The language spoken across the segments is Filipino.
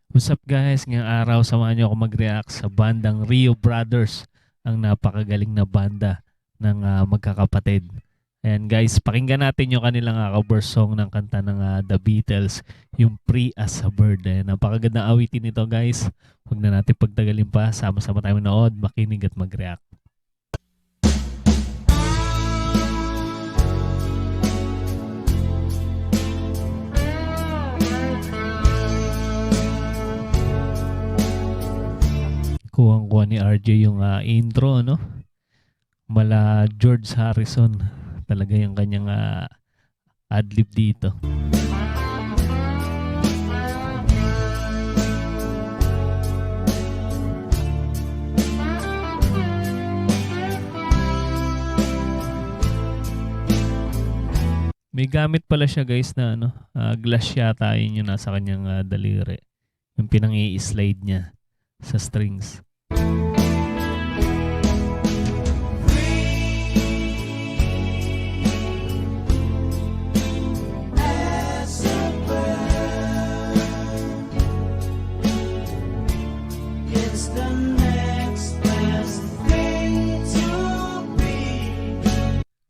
What's up guys? Ngayong araw samahan niyo ako mag-react sa bandang Rio Brothers, ang napakagaling na banda ng magkakapatid. Ayan guys, pakinggan natin yung kanilang cover song ng kanta ng The Beatles, yung Free as a Bird. Ayan, napakagandang awitin nito guys. Huwag na natin pagtagalin pa, sama-sama tayo manood, makinig at mag-react. Kuhang-kuha ni RJ yung intro, no? Mala George Harrison. Talaga yung kanyang adlib dito. May gamit pala siya guys na glass yata yun yung nasa kanyang daliri. Yung pinang-i-slide niya sa strings.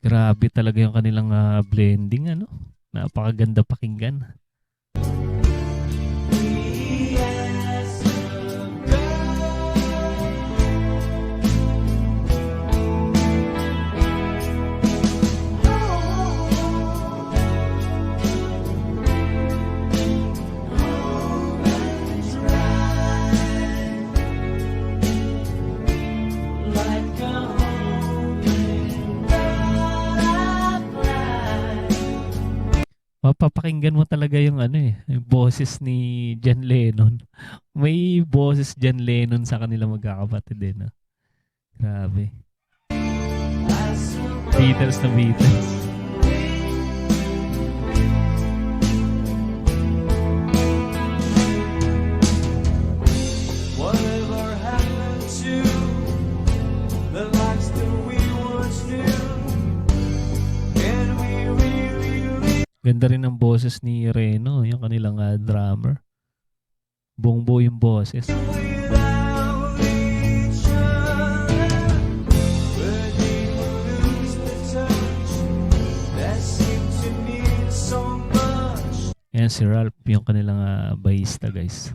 Grabe talaga yung kanilang blending, ano? Napakaganda pakinggan. Mapapakinggan mo talaga yung yung boses ni John Lennon. May boses John Lennon sa kanila magkakapatid din, no? Grabe. Beatles na Beatles. Ganda rin ang boses ni Reno, yung kanilang drummer. Buong-buo yung boses. Ayan si Ralph, yung kanilang bahista guys.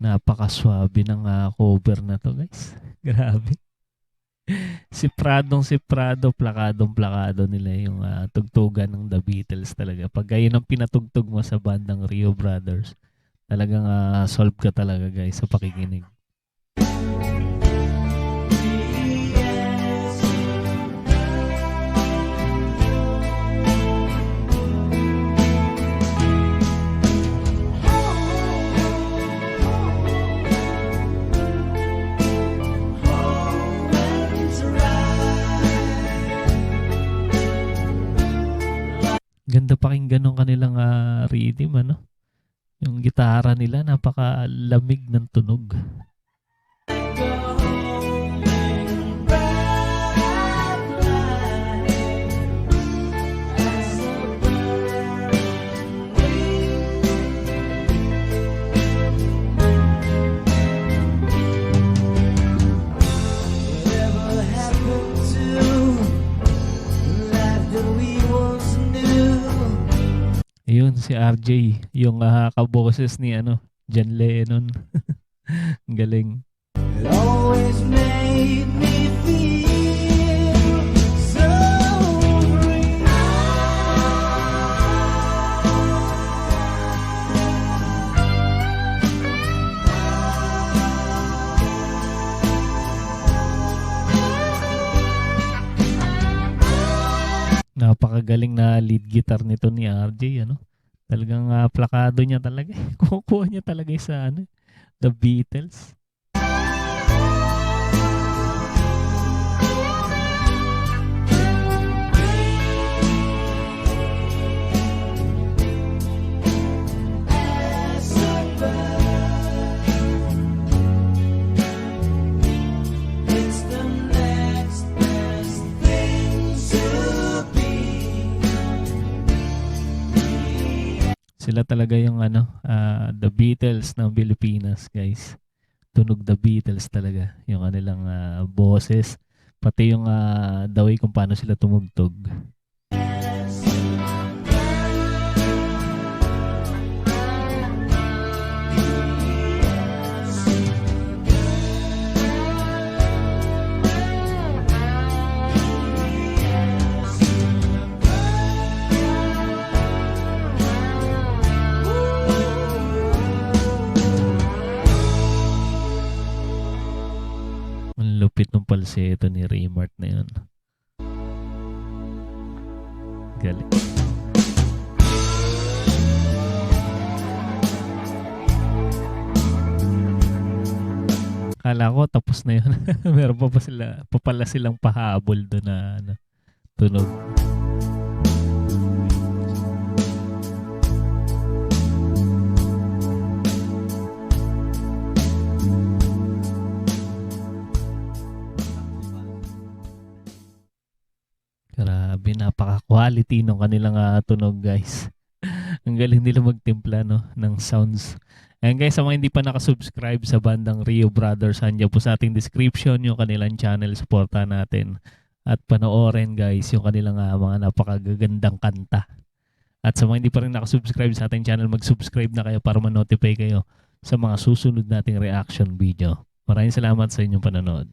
Napakaswabe ng cover na to guys. Grabe. Si Prado, plakadong-plakado nila yung tugtugan ng The Beatles talaga. Pag yun ang pinatugtog mo sa bandang Rio Brothers, talagang solve ka talaga guys sa pakikinig. Ganda pakinggan ng kanilang rhythm, ano? Yung gitara nila, napakalamig ng tunog. Ayun si RJ, yung kaboses ni John Lennon. Galing. It always made me feel so free. Napakagaling na lead guitar nito ni RJ, Talagang plakado niya talaga. Kukuha niya talaga sa The Beatles. Sila talaga yung The Beatles ng Pilipinas, guys. Tunog The Beatles talaga. Yung kanilang boses, pati yung the way kung paano sila tumugtog. Ang lupit ng palseto ni Raymart na yun. Galing. Kala ko tapos na yun. Meron pa pala silang pahabol doon na tunog. Grabe, napaka-quality ng kanilang tunog, guys. Ang galing nila magtimpla ng sounds. Ayan guys, sa mga hindi pa nakasubscribe sa bandang Rio Brothers, andyan po sa ating description yung kanilang channel, supporta natin. At panoorin guys yung kanilang mga napakagagandang kanta. At sa mga hindi pa rin nakasubscribe sa ating channel, mag-subscribe na kayo para ma-notify kayo sa mga susunod nating reaction video. Maraming salamat sa inyong panonood.